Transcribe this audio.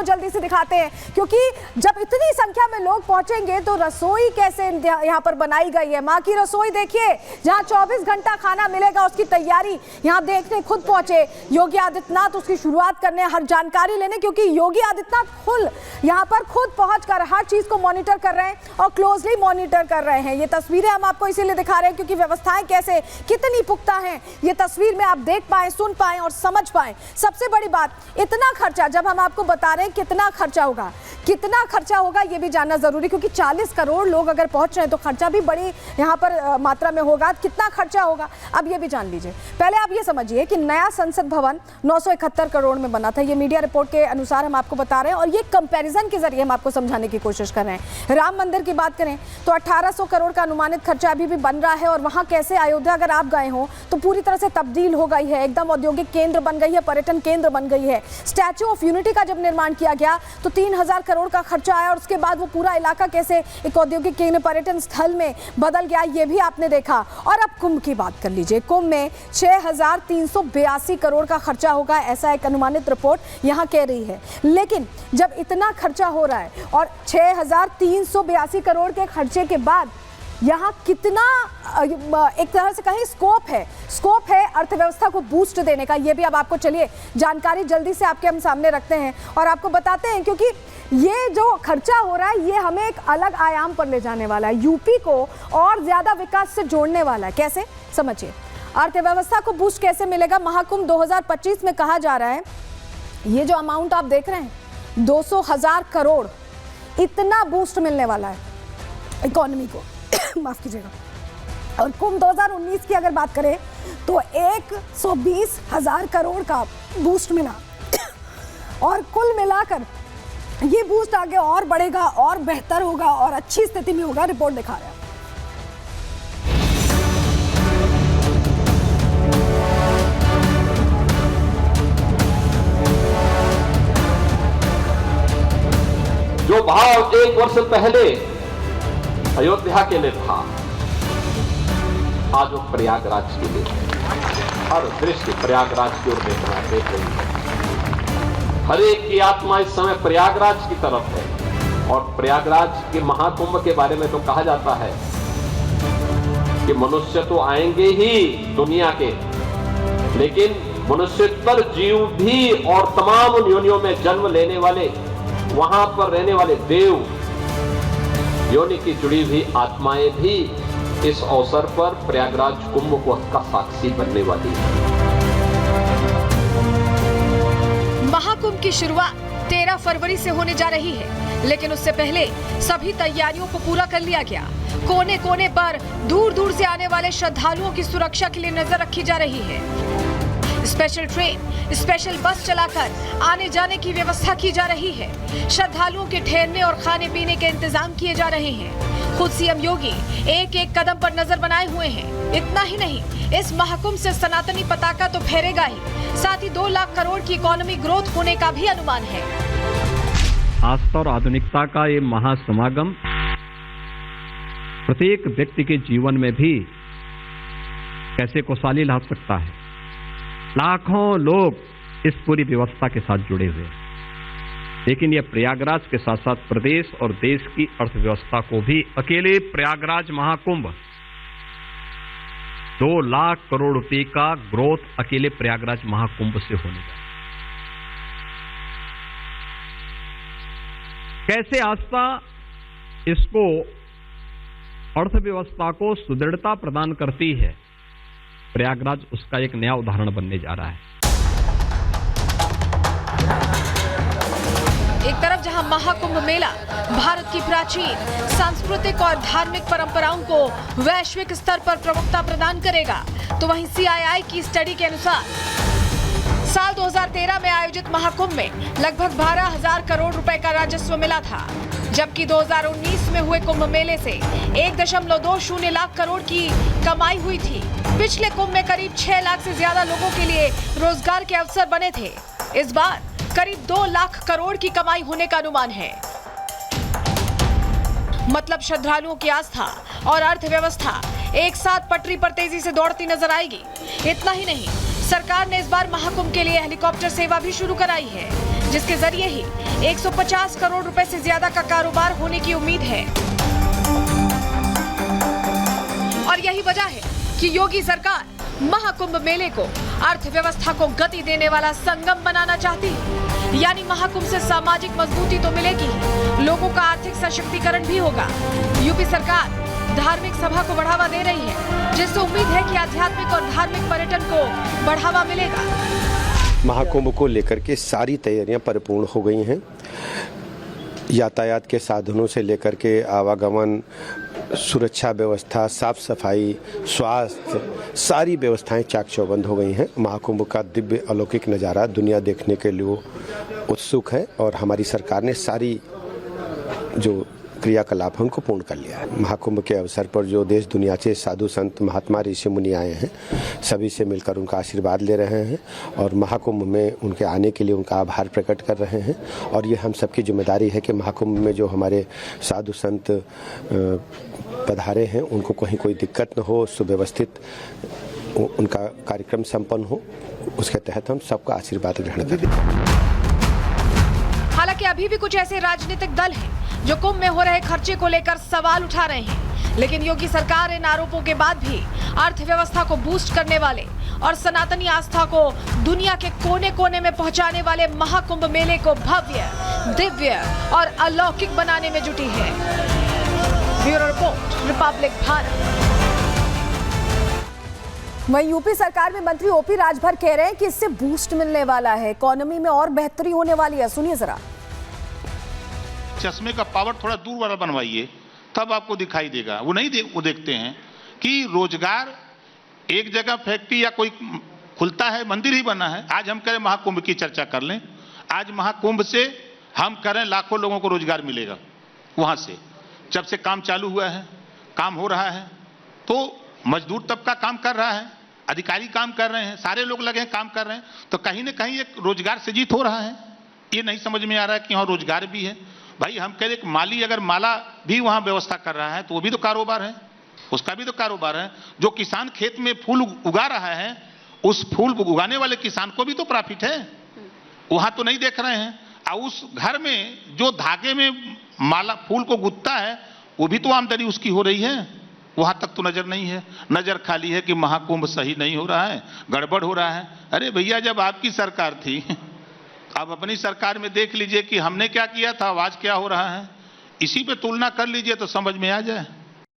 जल्दी से दिखाते हैं, क्योंकि जब इतनी संख्या में लोग पहुंचेंगे तो रसोई कैसे यहाँ पर बनाई गई है। माँ की रसोई देखिए, जहाँ 24 घंटा खाना मिलेगा उसकी तैयारी यहाँ देखने खुद पहुंचे योगी आदित्यनाथ, उसकी शुरुआत करने, हर जानकारी लेने, क्योंकि योगी आदित्यनाथ खुद यहाँ पर खुद पहुंचकर हर चीज को मॉनिटर कर रहे हैं और क्लोजली मॉनिटर कर रहे हैं। ये तस्वीरें हम आपको इसीलिए दिखा रहे हैं क्योंकि व्यवस्थाएं कैसे कितनी पुख्ता हैं ये तस्वीर में आप देख पाए, सुन पाए और समझ पाए। सबसे बड़ी बात, इतना खर्चा, जब हम आपको बता रहे हैं कितना खर्चा होगा ये भी जानना जरूरी, क्योंकि 40 करोड़ लोग अगर पहुंच रहे हैं तो खर्चा भी बड़ी यहाँ पर मात्रा में होगा। कितना खर्चा होगा अब ये भी जान लीजिए। पहले आप ये समझिए कि नया संसद भवन 971 करोड़ में बना था, ये मीडिया रिपोर्ट के अनुसार हम आपको बता रहे हैं और ये कंपैरिजन के जरिए हम आपको समझाने की कोशिश कर रहे हैं। राम मंदिर की बात करें तो 1800 करोड़ का अनुमानित खर्चा अभी भी बन रहा है और वहां कैसे अयोध्या अगर आप गए हो तो पूरी तरह से तब्दील हो गई है, एकदम औद्योगिक केंद्र बन गई है, पर्यटन केंद्र बन गई है। स्टैच्यू ऑफ यूनिटी का जब निर्माण किया गया तो 3000 करोड़ का खर्चा आया और उसके बाद वो पूरा इलाका कैसे एक औद्योगिक केंद्र, पर्यटन स्थल में बदल गया, ये भी आपने देखा। और अब कुंभ की बात कर लीजिए, कुंभ में 6382 करोड़ का खर्चा होगा, ऐसा एक अनुमानित रिपोर्ट यहाँ कह रही है। लेकिन जब इतना खर्चा हो रहा है और 6382 करोड़ के खर्चे के बाद यहाँ कितना एक तरह से कहीं स्कोप है अर्थव्यवस्था को बूस्ट देने का, ये भी अब आपको चलिए जानकारी जल्दी से आपके हम सामने रखते हैं और आपको बताते हैं, क्योंकि ये जो खर्चा हो रहा है ये हमें एक अलग आयाम पर ले जाने वाला है, यूपी को और ज्यादा विकास से जोड़ने वाला है। कैसे, समझिए। अर्थव्यवस्था को बूस्ट कैसे मिलेगा? महाकुंभ 2025 में कहा जा रहा है, ये जो अमाउंट आप देख रहे हैं 200,000 करोड़, इतना बूस्ट मिलने वाला है इकोनॉमी को माफ कीजिएगा। और कुंभ 2019 की अगर बात करें तो 120,000 करोड़ का बूस्ट मिला और कुल मिलाकर ये बूस्ट आगे और बढ़ेगा और बेहतर होगा और अच्छी स्थिति में होगा, रिपोर्ट दिखा रहा है। जो भाव 1 वर्ष पहले अयोध्या के लिए था, आज वो प्रयागराज के लिए है। हर दृष्टि प्रयागराज की ओर देख रही है। हर एक की आत्मा इस समय प्रयागराज की तरफ है और प्रयागराज के महाकुंभ के बारे में तो कहा जाता है कि मनुष्य तो आएंगे ही दुनिया के, लेकिन मनुष्यतर जीव भी और तमाम योनियों में जन्म लेने वाले, वहां पर रहने वाले देव योनि की जुड़ी हुई आत्माएं भी इस अवसर पर प्रयागराज कुंभ को का साक्षी बनने वाली है। महाकुंभ की शुरुआत 13 फरवरी से होने जा रही है, लेकिन उससे पहले सभी तैयारियों को पूरा कर लिया गया। कोने कोने पर दूर दूर से आने वाले श्रद्धालुओं की सुरक्षा के लिए नजर रखी जा रही है। स्पेशल ट्रेन, स्पेशल बस चलाकर आने जाने की व्यवस्था की जा रही है। श्रद्धालुओं के ठहरने और खाने पीने के इंतजाम किए जा रहे हैं। खुद सीएम योगी एक एक कदम पर नजर बनाए हुए हैं। इतना ही नहीं, इस महाकुंभ से सनातनी पताका तो फहरेगा ही, साथ ही 2 लाख करोड़ की इकोनॉमी ग्रोथ होने का भी अनुमान है। आस्था और आधुनिकता का ये महासमागम प्रत्येक व्यक्ति के जीवन में भी कैसे खुशहाली ला सकता है। लाखों लोग इस पूरी व्यवस्था के साथ जुड़े हुए हैं, लेकिन यह प्रयागराज के साथ साथ प्रदेश और देश की अर्थव्यवस्था को भी, अकेले प्रयागराज महाकुंभ 2 लाख करोड़ रुपए का ग्रोथ अकेले प्रयागराज महाकुंभ से होने का। कैसे आस्था इसको अर्थव्यवस्था को सुदृढ़ता प्रदान करती है, प्रयागराज उसका एक नया उदाहरण बनने जा रहा है। एक तरफ जहां महाकुंभ मेला भारत की प्राचीन सांस्कृतिक और धार्मिक परंपराओं को वैश्विक स्तर पर प्रमुखता प्रदान करेगा, तो वहीं सीआईआई की स्टडी के अनुसार साल 2013 में आयोजित महाकुंभ में लगभग 12,000 करोड़ रुपए का राजस्व मिला था, जबकि 2019 में हुए कुंभ मेले से 1.20 लाख करोड़ की कमाई हुई थी। पिछले कुंभ में करीब 6 लाख से ज्यादा लोगों के लिए रोजगार के अवसर बने थे। इस बार करीब 2 लाख करोड़ की कमाई होने का अनुमान है। मतलब श्रद्धालुओं की आस्था और अर्थव्यवस्था एक साथ पटरी पर तेजी से दौड़ती नजर आएगी। इतना ही नहीं, सरकार ने इस बार महाकुंभ के लिए हेलीकॉप्टर सेवा भी शुरू कराई है, जिसके जरिए ही 150 करोड़ रुपए से ज्यादा का कारोबार होने की उम्मीद है। और यही वजह है कि योगी सरकार महाकुंभ मेले को अर्थव्यवस्था को गति देने वाला संगम बनाना चाहती है। यानी महाकुंभ से सामाजिक मजबूती तो मिलेगी, लोगों का आर्थिक सशक्तिकरण भी होगा। यूपी सरकार धार्मिक सभा को बढ़ावा दे रही है, जिससे उम्मीद है कि आध्यात्मिक और धार्मिक पर्यटन को बढ़ावा मिलेगा। महाकुंभ को लेकर के सारी तैयारियां परिपूर्ण हो गई हैं। यातायात के साधनों से लेकर के आवागमन, सुरक्षा व्यवस्था, साफ सफाई, स्वास्थ्य, सारी व्यवस्थाएं चाक चौबंद हो गई हैं। महाकुंभ का दिव्य अलौकिक नज़ारा दुनिया देखने के लिए उत्सुक है और हमारी सरकार ने सारी जो क्रियाकलाप है उनको पूर्ण कर लिया है। महाकुंभ के अवसर पर जो देश दुनिया से साधु संत महात्मा ऋषि मुनि आए हैं, सभी से मिलकर उनका आशीर्वाद ले रहे हैं और महाकुंभ में उनके आने के लिए उनका आभार प्रकट कर रहे हैं। और ये हम सबकी जिम्मेदारी है कि महाकुंभ में जो हमारे साधु संत पधारे हैं उनको कहीं कोई दिक्कत न हो, सुव्यवस्थित उनका कार्यक्रम संपन्न हो, उसके तहत हम सबका आशीर्वाद ग्रहण करें। हालांकि अभी भी कुछ ऐसे राजनीतिक दल हैं जो कुंभ में हो रहे खर्चे को लेकर सवाल उठा रहे हैं, लेकिन योगी सरकार इन आरोपों के बाद भी अर्थव्यवस्था को बूस्ट करने वाले और सनातनी आस्था को दुनिया के कोने कोने में पहुंचाने वाले महाकुंभ मेले को भव्य, दिव्य और अलौकिक बनाने में जुटी है। Bureau report, Republic Bharat. वहीं यूपी सरकार में मंत्री ओपी राजभर कह रहे हैं कि इससे बूस्ट मिलने वाला है, इकोनॉमी में और बेहतरी होने वाली है। सुनिए जरा। चश्मे का पावर थोड़ा दूर वाला बनवाइए, तब आपको दिखाई देगा। वो नहीं वो देखते हैं कि रोजगार एक जगह फैक्ट्री या कोई खुलता है, मंदिर ही बना है। आज हम करें महाकुंभ की चर्चा कर लें, आज महाकुंभ से हम करें लाखों लोगों को रोजगार मिलेगा। वहां से जब से काम चालू हुआ है, काम हो रहा है, तो मजदूर तबका काम कर रहा है, अधिकारी काम कर रहे हैं, सारे लोग लगे हैं काम कर रहे हैं, तो कहीं ना कहीं एक रोजगार सृजित हो रहा है। ये नहीं समझ में आ रहा है कि वहां रोजगार भी है। भाई हम कह रहे कि माली अगर माला भी वहां व्यवस्था कर रहा है तो वो भी तो कारोबार है, उसका भी तो कारोबार है। जो किसान खेत में फूल उगा रहा है, उस फूल उगाने वाले किसान को भी तो प्रॉफिट है, वहां तो नहीं देख रहे हैं। और उस घर में जो धागे में माला फूल को गुथता है, वो भी तो आमदनी उसकी हो रही है, वहां तक तो नजर नहीं है। नजर खाली है कि महाकुंभ सही नहीं हो रहा है, गड़बड़ हो रहा है। अरे भैया, जब आपकी सरकार थी, आप अपनी सरकार में देख लीजिए कि हमने क्या किया था, आज क्या हो रहा है। इसी पे तुलना कर लीजिए तो समझ में आ जाए।